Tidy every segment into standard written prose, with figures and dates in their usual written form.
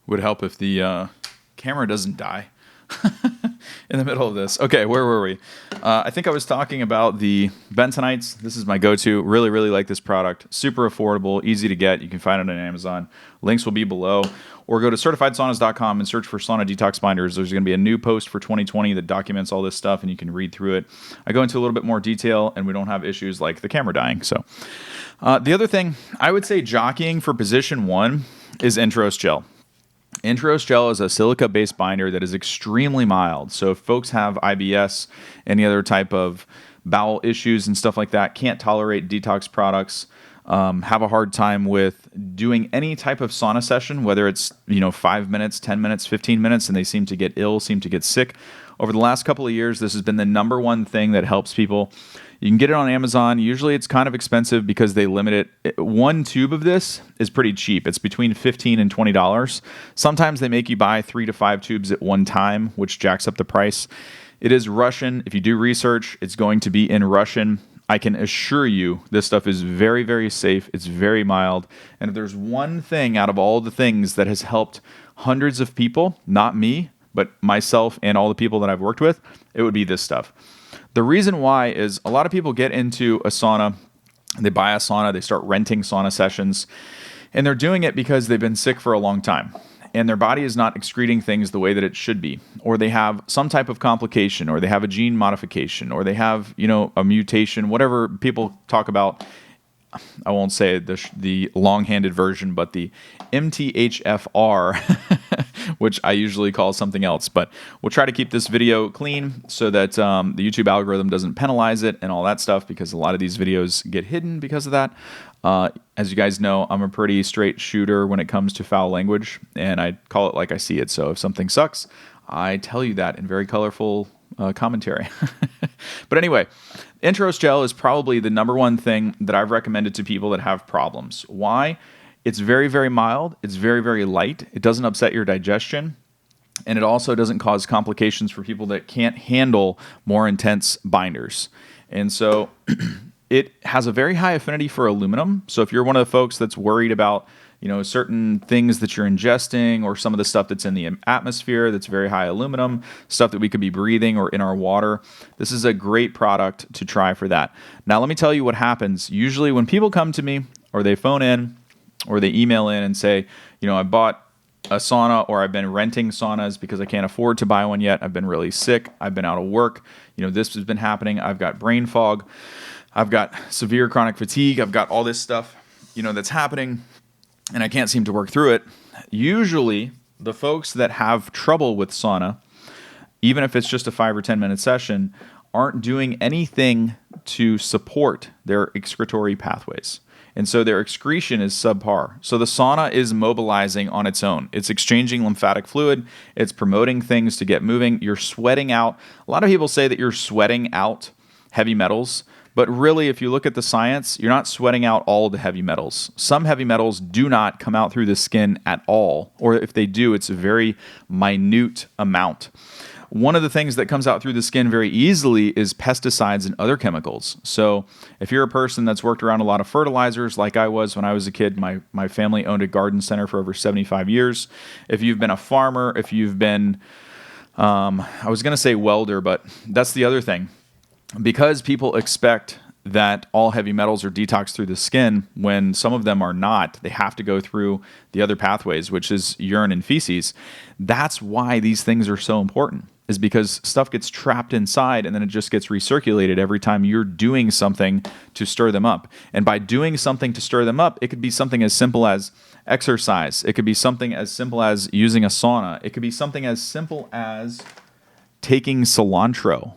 Would help if the camera doesn't die in the middle of this. Okay, where were we? I think I was talking about the bentonites. This is my go-to. Really, really like this product. Super affordable, easy to get. You can find it on Amazon. Links will be below. Or go to CertifiedSaunas.com and search for Sauna Detox Binders. There's going to be a new post for 2020 that documents all this stuff, and you can read through it. I go into a little bit more detail, and we don't have issues like the camera dying. So, the other thing, I would say jockeying for position 1 is Introsgel. Introsgel is a silica-based binder that is extremely mild. So if folks have IBS, any other type of bowel issues and stuff like that, can't tolerate detox products, have a hard time with doing any type of sauna session, whether it's 5 minutes, 10 minutes, 15 minutes, and they seem to get ill, seem to get sick. Over the last couple of years, this has been the number one thing that helps people. You can get it on Amazon. Usually it's kind of expensive because they limit it. One tube of this is pretty cheap. It's between $15 and $20. Sometimes they make you buy 3 to 5 tubes at one time, which jacks up the price. It is Russian. If you do research, it's going to be in Russian. I can assure you this stuff is very, very safe. It's very mild. And if there's one thing out of all the things that has helped hundreds of people, not me, but myself and all the people that I've worked with, it would be this stuff. The reason why is a lot of people get into a sauna, they buy a sauna, they start renting sauna sessions, and they're doing it because they've been sick for a long time, and their body is not excreting things the way that it should be, or they have some type of complication, or they have a gene modification, or they have, a mutation, whatever people talk about. I won't say the long-handed version, but the MTHFR, which I usually call something else. But we'll try to keep this video clean so that the YouTube algorithm doesn't penalize it and all that stuff, because a lot of these videos get hidden because of that. As you guys know, I'm a pretty straight shooter when it comes to foul language, and I call it like I see it. So if something sucks, I tell you that in very colorful commentary. But anyway, Introsgel is probably the number one thing that I've recommended to people that have problems. Why? It's very, very mild. It's very, very light. It doesn't upset your digestion. And it also doesn't cause complications for people that can't handle more intense binders. And so it has a very high affinity for aluminum. So if you're one of the folks that's worried about certain things that you're ingesting, or some of the stuff that's in the atmosphere that's very high aluminum, stuff that we could be breathing or in our water, this is a great product to try for that. Now, let me tell you what happens. Usually when people come to me, or they phone in, or they email in and say, I bought a sauna, or I've been renting saunas because I can't afford to buy one yet. I've been really sick. I've been out of work. This has been happening. I've got brain fog. I've got severe chronic fatigue. I've got all this stuff, that's happening, and I can't seem to work through it. Usually, the folks that have trouble with sauna, even if it's just a 5 or 10 minute session, aren't doing anything to support their excretory pathways. And so their excretion is subpar. So the sauna is mobilizing on its own. It's exchanging lymphatic fluid. It's promoting things to get moving. You're sweating out. A lot of people say that you're sweating out heavy metals. But really, if you look at the science, you're not sweating out all of the heavy metals. Some heavy metals do not come out through the skin at all. Or if they do, it's a very minute amount. One of the things that comes out through the skin very easily is pesticides and other chemicals. So if you're a person that's worked around a lot of fertilizers, like I was when I was a kid, my family owned a garden center for over 75 years. If you've been a farmer, if you've been, I was going to say welder, but that's the other thing. Because people expect that all heavy metals are detoxed through the skin, when some of them are not, they have to go through the other pathways, which is urine and feces. That's why these things are so important, is because stuff gets trapped inside and then it just gets recirculated every time you're doing something to stir them up. And by doing something to stir them up, it could be something as simple as exercise. It could be something as simple as using a sauna. It could be something as simple as taking cilantro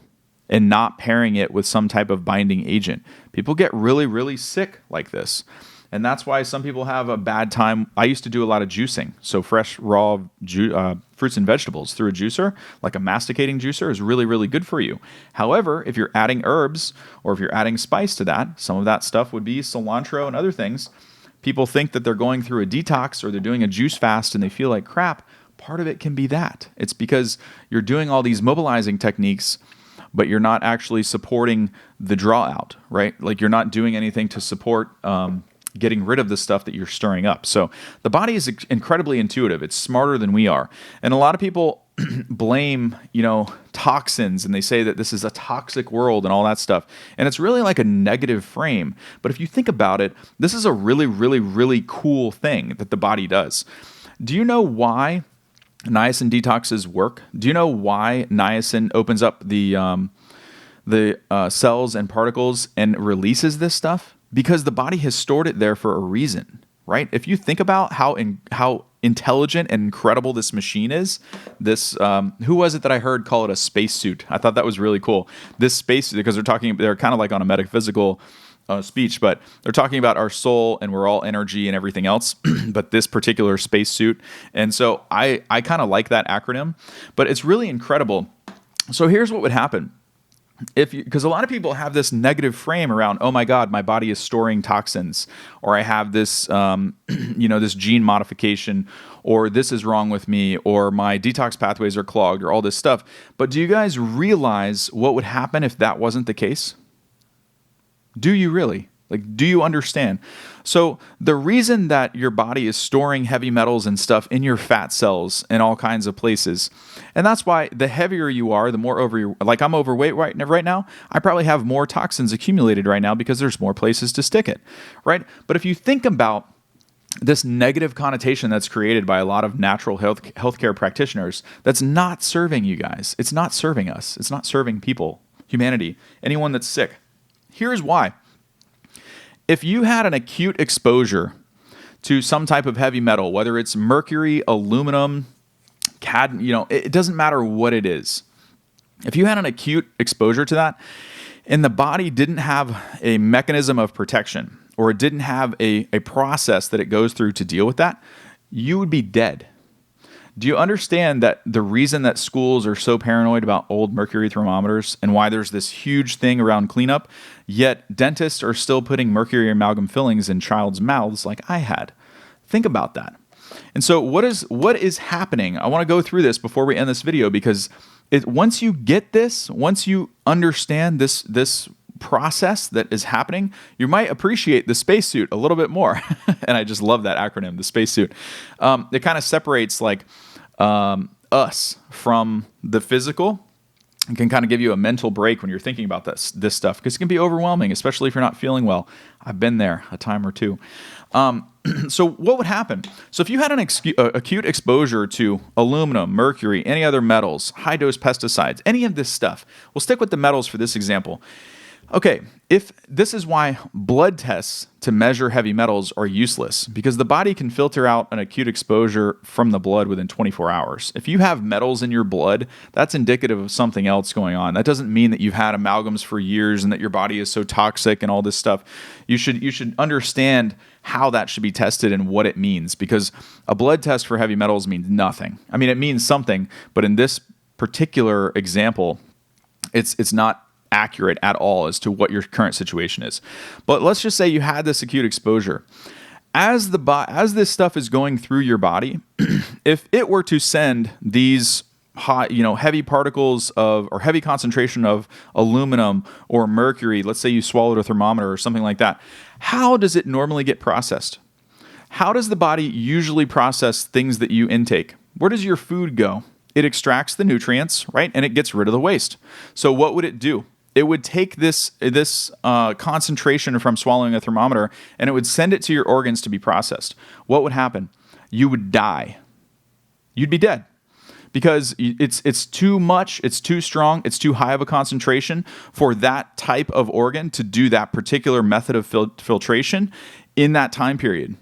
and not pairing it with some type of binding agent. People get really, really sick like this. And that's why some people have a bad time. I used to do a lot of juicing. So fresh, raw fruits and vegetables through a juicer, like a masticating juicer, is really, really good for you. However, if you're adding herbs, or if you're adding spice to that, some of that stuff would be cilantro and other things. People think that they're going through a detox, or they're doing a juice fast and they feel like crap. Part of it can be that. It's because you're doing all these mobilizing techniques, but you're not actually supporting the draw out, right? Like you're not doing anything to support getting rid of the stuff that you're stirring up. So the body is incredibly intuitive. It's smarter than we are. And a lot of people blame, toxins, and they say that this is a toxic world and all that stuff. And it's really like a negative frame. But if you think about it, this is a really, really, really cool thing that the body does. Do you know why niacin detoxes work? Do you know why niacin opens up the cells and particles and releases this stuff? Because the body has stored it there for a reason, right? If you think about how intelligent and incredible this machine is, who was it that I heard call it a spacesuit? I thought that was really cool. This spacesuit, because they're kind of like on a metaphysical speech, but they're talking about our soul and we're all energy and everything else, but this particular spacesuit. And so I kind of like that acronym, but it's really incredible. So here's what would happen. Because a lot of people have this negative frame around, oh my God, my body is storing toxins, or I have this, this gene modification, or this is wrong with me, or my detox pathways are clogged, or all this stuff. But do you guys realize what would happen if that wasn't the case? Do you really? Do you understand? So the reason that your body is storing heavy metals and stuff in your fat cells in all kinds of places, and that's why the heavier you are, the more I'm overweight right now, I probably have more toxins accumulated right now because there's more places to stick it, right? But if you think about this negative connotation that's created by a lot of natural healthcare practitioners, that's not serving you guys. It's not serving us. It's not serving people, humanity, anyone that's sick. Here's why. If you had an acute exposure to some type of heavy metal, whether it's mercury, aluminum, cadmium, it doesn't matter what it is. If you had an acute exposure to that and the body didn't have a mechanism of protection, or it didn't have a process that it goes through to deal with that, you would be dead. Do you understand that the reason that schools are so paranoid about old mercury thermometers and why there's this huge thing around cleanup, yet dentists are still putting mercury amalgam fillings in child's mouths like I had? Think about that. And so what is happening? I want to go through this before we end this video, because once you get this, once you understand this process that is happening, you might appreciate the spacesuit a little bit more. And I just love that acronym, the spacesuit. It kind of separates us from the physical, and can kind of give you a mental break when you're thinking about this stuff, because it can be overwhelming, especially if you're not feeling well. I've been there a time or two. So what would happen? So if you had an acute exposure to aluminum, mercury, any other metals, high-dose pesticides, any of this stuff, we'll stick with the metals for this example. Okay, if this is why blood tests to measure heavy metals are useless, because the body can filter out an acute exposure from the blood within 24 hours. If you have metals in your blood, that's indicative of something else going on. That doesn't mean that you've had amalgams for years and that your body is so toxic and all this stuff. You should understand how that should be tested and what it means, because a blood test for heavy metals means nothing. I mean, it means something, but in this particular example, it's not accurate at all as to what your current situation is. But let's just say you had this acute exposure. As this stuff is going through your body, if it were to send these high, heavy particles or heavy concentration of aluminum or mercury, let's say you swallowed a thermometer or something like that, how does it normally get processed? How does the body usually process things that you intake? Where does your food go? It extracts the nutrients, right? And it gets rid of the waste. So what would it do? It would take this concentration from swallowing a thermometer and it would send it to your organs to be processed. What would happen? You would die. You'd be dead, because it's too much, it's too strong, it's too high of a concentration for that type of organ to do that particular method of filtration in that time period.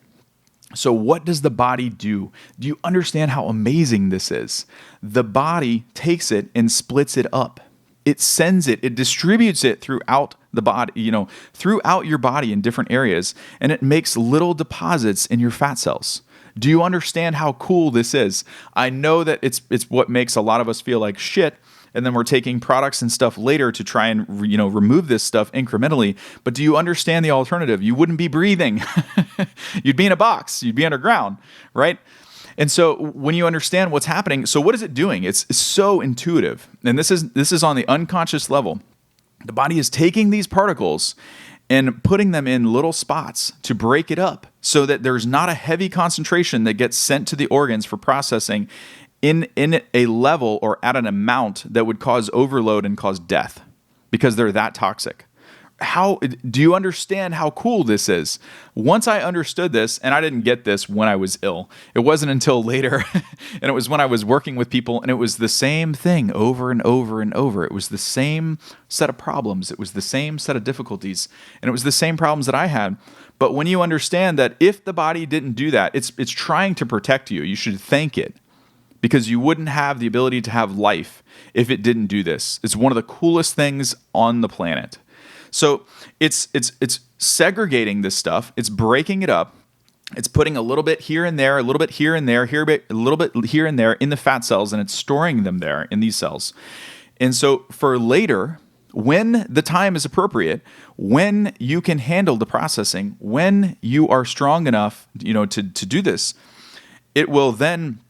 So what does the body do? Do you understand how amazing this is? The body takes it and splits it up. It sends it distributes it throughout the body, throughout your body in different areas, and it makes little deposits in your fat cells. Do you understand how cool this is? I know that it's what makes a lot of us feel like shit, and then we're taking products and stuff later to try and remove this stuff incrementally. But do you understand the alternative? You wouldn't be breathing. You'd be in a box. You'd be underground, right? And so when you understand what's happening, so what is it doing? It's so intuitive. And this is on the unconscious level. The body is taking these particles and putting them in little spots to break it up so that there's not a heavy concentration that gets sent to the organs for processing in a level or at an amount that would cause overload and cause death because they're that toxic. How do you understand how cool this is? Once I understood this, and I didn't get this when I was ill. It wasn't until later, and it was when I was working with people, and it was the same thing over and over and over. It was the same set of problems. It was the same set of difficulties, and it was the same problems that I had. But when you understand that if the body didn't do that, it's trying to protect you. You should thank it, because you wouldn't have the ability to have life if it didn't do this. It's one of the coolest things on the planet. So it's segregating this stuff. It's breaking it up. It's putting a little bit here and there, a little bit here and there, a little bit here and there in the fat cells, and it's storing them there in these cells. And so for later, when the time is appropriate, when you can handle the processing, when you are strong enough, to do this, it will then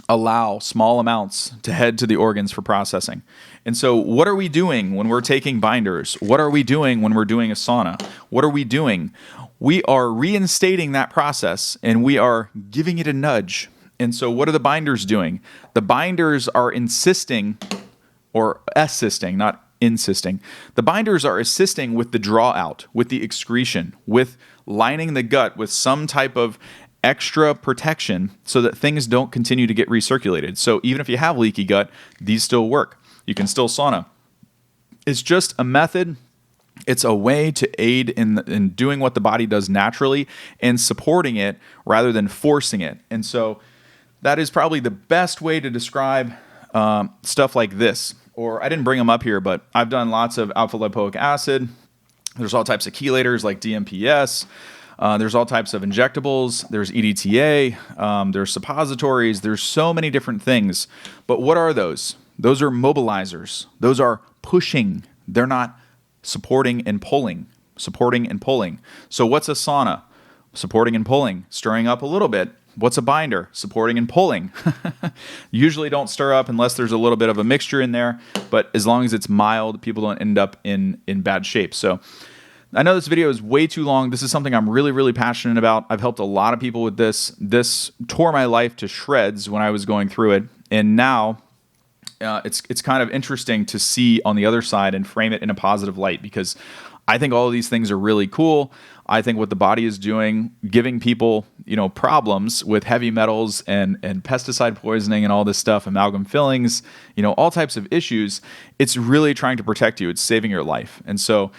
allow small amounts to head to the organs for processing. And so what are we doing when we're taking binders? What are we doing when we're doing a sauna? What are we doing? We are reinstating that process, and we are giving it a nudge. And so what are the binders doing? The binders are insisting, or assisting, not insisting. The binders are assisting with the draw out, with the excretion, with lining the gut with some type of extra protection so that things don't continue to get recirculated. So even if you have leaky gut, these still work. You can still sauna. It's just a method. It's a way to aid in doing what the body does naturally and supporting it rather than forcing it. And so that is probably the best way to describe stuff like this. Or I didn't bring them up here, but I've done lots of alpha lipoic acid. There's all types of chelators like DMPS. There's all types of injectables. There's EDTA. There's suppositories. There's so many different things. But what are those? Those are mobilizers. Those are pushing. They're not supporting and pulling. Supporting and pulling. So what's a sauna? Supporting and pulling. Stirring up a little bit. What's a binder? Supporting and pulling. Usually don't stir up unless there's a little bit of a mixture in there. But as long as it's mild, people don't end up in bad shape. So I know this video is way too long. This is something I'm really, really passionate about. I've helped a lot of people with this. This tore my life to shreds when I was going through it. And now it's kind of interesting to see on the other side and frame it in a positive light, because I think all of these things are really cool. I think what the body is doing, giving people, problems with heavy metals and pesticide poisoning and all this stuff, amalgam fillings, all types of issues, it's really trying to protect you. It's saving your life. And so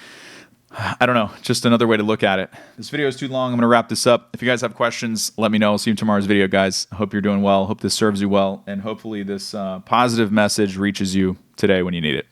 I don't know, just another way to look at it. This video is too long. I'm going to wrap this up. If you guys have questions, let me know. See you in tomorrow's video, guys. I hope you're doing well. Hope this serves you well. And hopefully this positive message reaches you today when you need it.